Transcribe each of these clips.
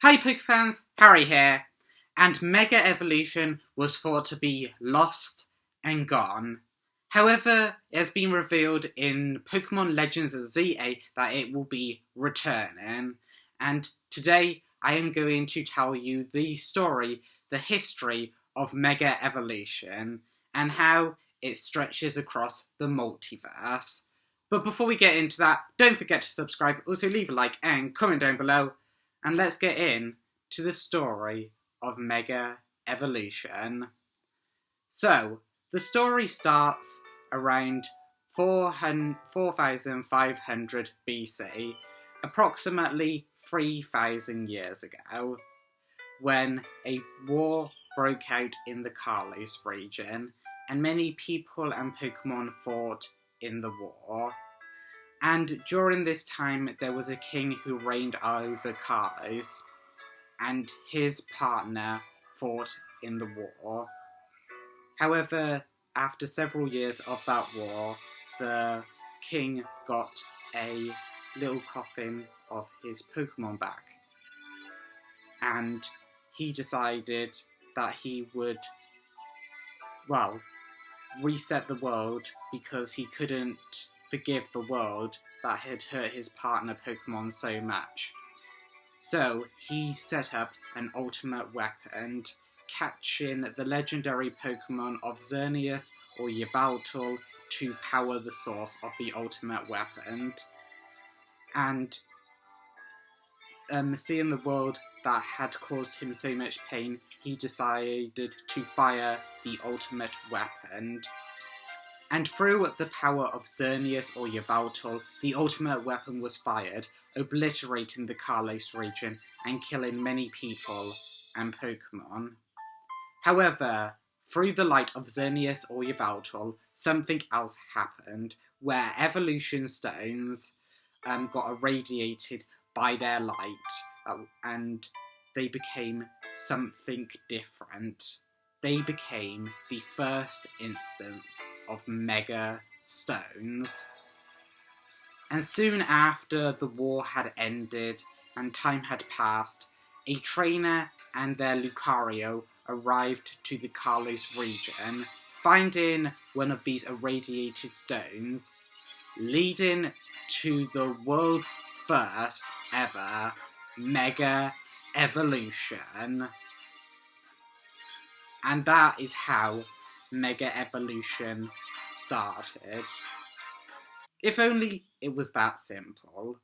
Hi Poke fans, Harry here, and Mega Evolution was thought to be lost and gone. However, it has been revealed in Pokemon Legends of ZA that it will be returning, and today I am going to tell you the story, the history of Mega Evolution, and how it stretches across the multiverse. But before we get into that, don't forget to subscribe, also leave a like and comment down below. And let's get in to the story of Mega Evolution. So, the story starts around 4500 BC, approximately 3000 years ago, when a war broke out in the Kalos region, and many people and Pokemon fought in the war. And during this time, there was a king who reigned over Kalos, and his partner fought in the war. However, after several years of that war, the king got a little coffin of his Pokemon back, and he decided that he would, reset the world because he couldn't forgive the world that had hurt his partner Pokemon so much. So he set up an ultimate weapon, catching the legendary Pokemon of Xerneas or Yveltal to power the source of the ultimate weapon. And seeing the world that had caused him so much pain, he decided to fire the ultimate weapon. And through the power of Xerneas or Yveltal, the ultimate weapon was fired, obliterating the Kalos region and killing many people and Pokemon. However, through the light of Xerneas or Yveltal, something else happened, where evolution stones got irradiated by their light, and they became something different. They became the first instance of Mega Stones. And soon after the war had ended and time had passed, a trainer and their Lucario arrived to the Kalos region, finding one of these irradiated stones, leading to the world's first ever Mega Evolution. And that is how Mega Evolution started. If only it was that simple.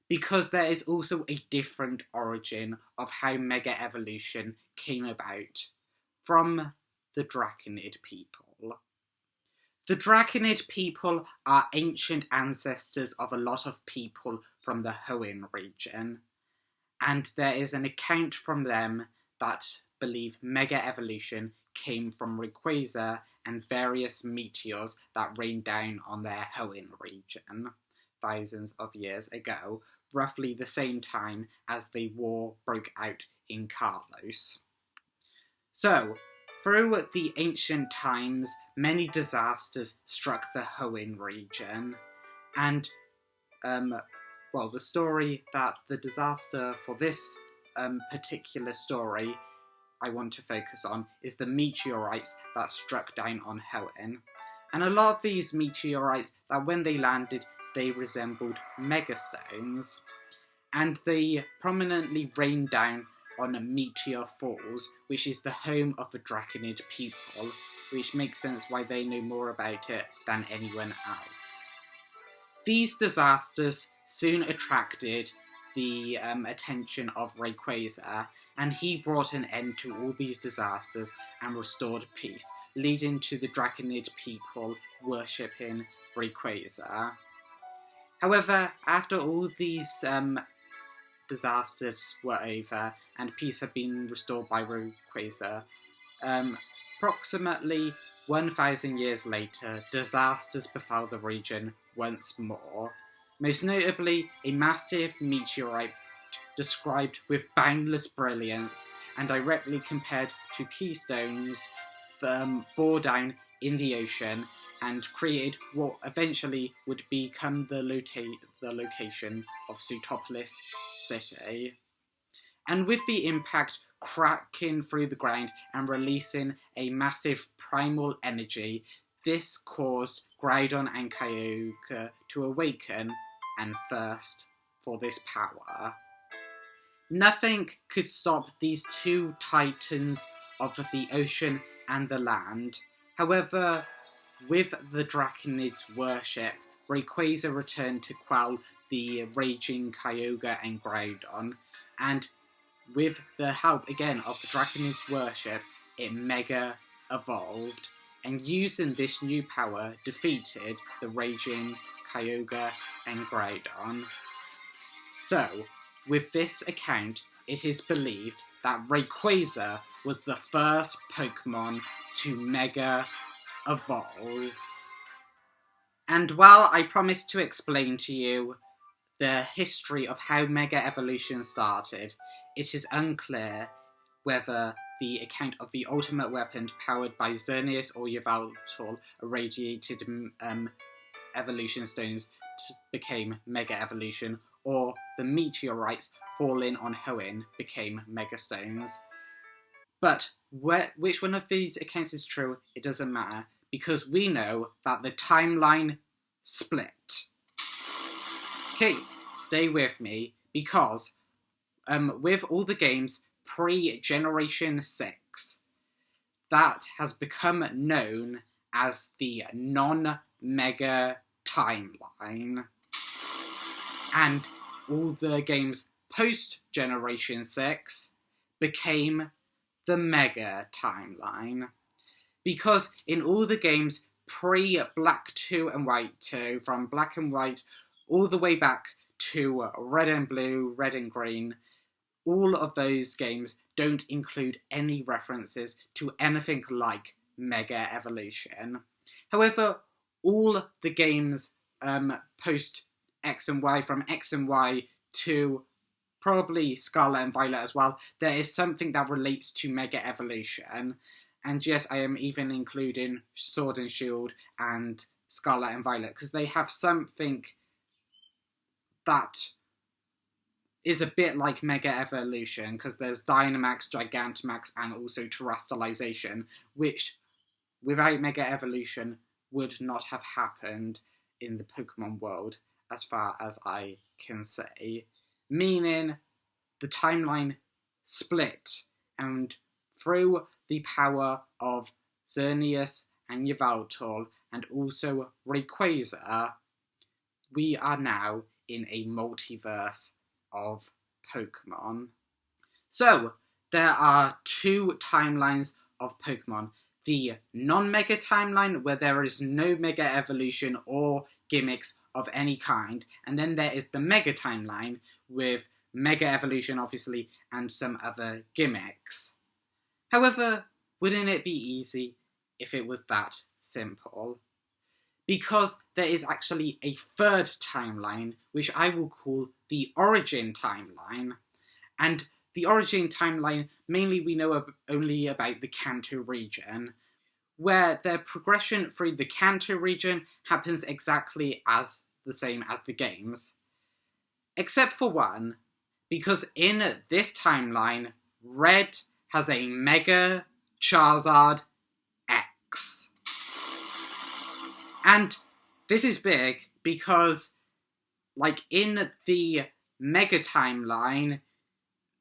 Because there is also a different origin of how Mega Evolution came about from the Draconid people. The Draconid people are ancient ancestors of a lot of people from the Hoenn region, and there is an account from them that believe Mega Evolution came from Rayquaza and various meteors that rained down on their Hoenn region thousands of years ago, roughly the same time as the war broke out in Kalos. So, through the ancient times, many disasters struck the Hoenn region, and the story that the disaster for this particular story I want to focus on is the meteorites that struck down on Hoenn. And a lot of these meteorites, that when they landed, they resembled megastones, and they prominently rained down on Meteor Falls, which is the home of the Draconid people, which makes sense why they know more about it than anyone else. These disasters soon attracted the attention of Rayquaza, and he brought an end to all these disasters and restored peace, leading to the Draconid people worshipping Rayquaza. However, after all these disasters were over and peace had been restored by Rayquaza, approximately 1,000 years later, disasters befell the region once more. Most notably, a massive meteorite described with boundless brilliance and directly compared to keystones bore down in the ocean and created what eventually would become the location of Sutopolis City. and with the impact cracking through the ground and releasing a massive primal energy, this caused Groudon and Kyogre to awaken and thirst for this power. Nothing could stop these two titans of the ocean and the land. However, with the Draconid's worship, Rayquaza returned to quell the raging Kyogre and Groudon, and with the help again of the Draconid's worship, it mega evolved, and using this new power, defeated the raging Kyogre and Groudon. So, with this account, it is believed that Rayquaza was the first Pokemon to mega evolve. And while I promised to explain to you the history of how Mega Evolution started, it is unclear whether the account of the ultimate weapon powered by Xerneas or Yveltal irradiated evolution stones became Mega Evolution, or the meteorites falling on Hoenn became Mega Stones. But which one of these accounts is true, it doesn't matter, because we know that the timeline split. Okay, stay with me, because with all the games pre-Generation 6, that has become known as the non-Mega timeline. And all the games post-Generation 6 became the Mega timeline. Because in all the games pre-Black 2 and White 2, from Black and White all the way back to Red and Blue, Red and Green, all of those games don't include any references to anything like Mega Evolution. However, all the games post X and Y, from X and Y to probably Scarlet and Violet as well, there is something that relates to Mega Evolution. And yes, I am even including Sword and Shield and Scarlet and Violet, because they have something that is a bit like Mega Evolution, because there's Dynamax, Gigantamax, and also Terrestrialization, which without Mega Evolution would not have happened in the Pokemon world, as far as I can say. Meaning, the timeline split, and through the power of Xerneas and Yveltal, and also Rayquaza, we are now in a multiverse of Pokemon. So, there are two timelines of Pokemon. The non-Mega timeline, where there is no Mega Evolution or gimmicks of any kind, and then there is the Mega timeline, with Mega Evolution, obviously, and some other gimmicks. However, wouldn't it be easy if it was that simple? Because there is actually a third timeline, which I will call the Origin timeline. And the Origin timeline, mainly we know only about the Kanto region, where their progression through the Kanto region happens exactly as the same as the games. Except for one, because in this timeline, Red has a Mega Charizard X. And this is big because, like, in the Mega timeline,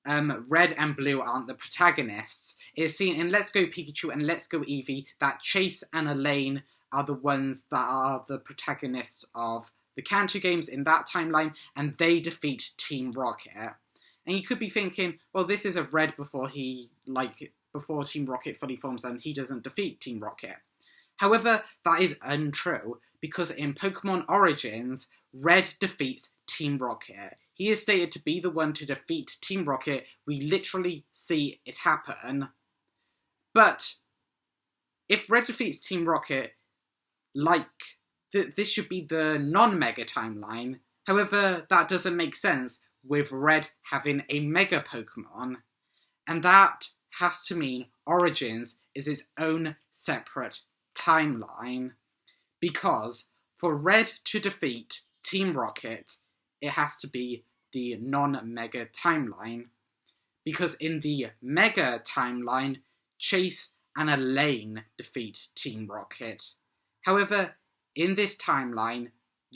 Red and Blue aren't the protagonists. It is seen in Let's Go Pikachu and Let's Go Eevee that Chase and Elaine are the ones that are the protagonists of the Kanto games in that timeline, and they defeat Team Rocket. And you could be thinking, well, this is a Red before Team Rocket fully forms, and he doesn't defeat Team Rocket. However, that is untrue, because in Pokemon Origins, Red defeats Team Rocket. He is stated to be the one to defeat Team Rocket. We literally see it happen. But if Red defeats Team Rocket, this should be the non-Mega timeline. However, that doesn't make sense with Red having a Mega Pokemon. And that has to mean Origins is its own separate timeline. Because for Red to defeat Team Rocket, it has to be the non-Mega timeline. because in the Mega timeline, Chase and Elaine defeat Team Rocket. However, in this timeline,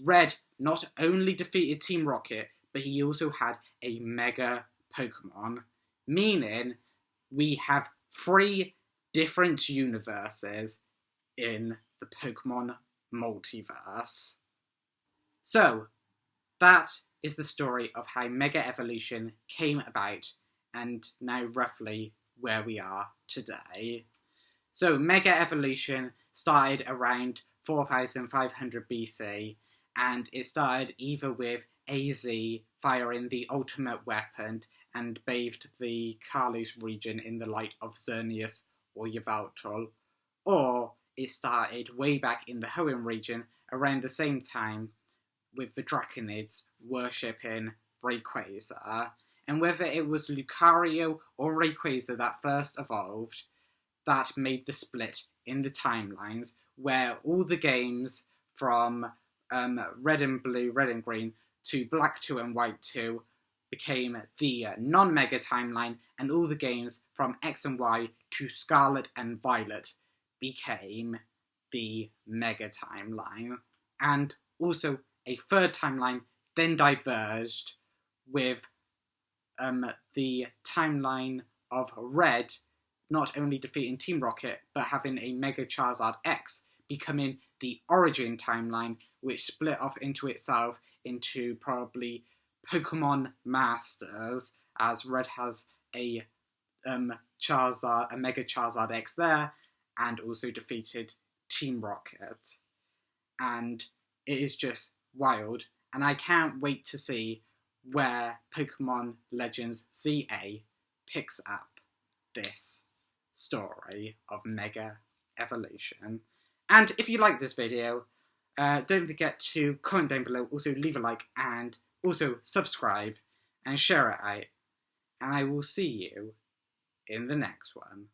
Red not only defeated Team Rocket, but he also had a Mega Pokemon, meaning we have 3 different universes in the Pokemon multiverse. So, that is the story of how Mega Evolution came about and now roughly where we are today. So, Mega Evolution started around 4500 BC, and it started either with AZ firing the ultimate weapon and bathed the Kalos region in the light of Xerneas or Yveltal, or it started way back in the Hoenn region around the same time with the Draconids worshipping Rayquaza, and whether it was Lucario or Rayquaza that first evolved, that made the split in the timelines, where all the games from Red and Blue, Red and Green, to Black 2 and White 2 became the non-Mega timeline, and all the games from X and Y to Scarlet and Violet became the Mega timeline. And also a third timeline then diverged with the timeline of Red not only defeating Team Rocket, but having a Mega Charizard X, becoming the Origin timeline, which split off into itself into probably Pokemon Masters, as Red has a Mega Charizard X there, and also defeated Team Rocket. And it is just wild, and I can't wait to see where Pokemon Legends ZA picks up this story of Mega Evolution. And if you like this video, don't forget to comment down below, also leave a like, and also subscribe and share it out. And I will see you in the next one.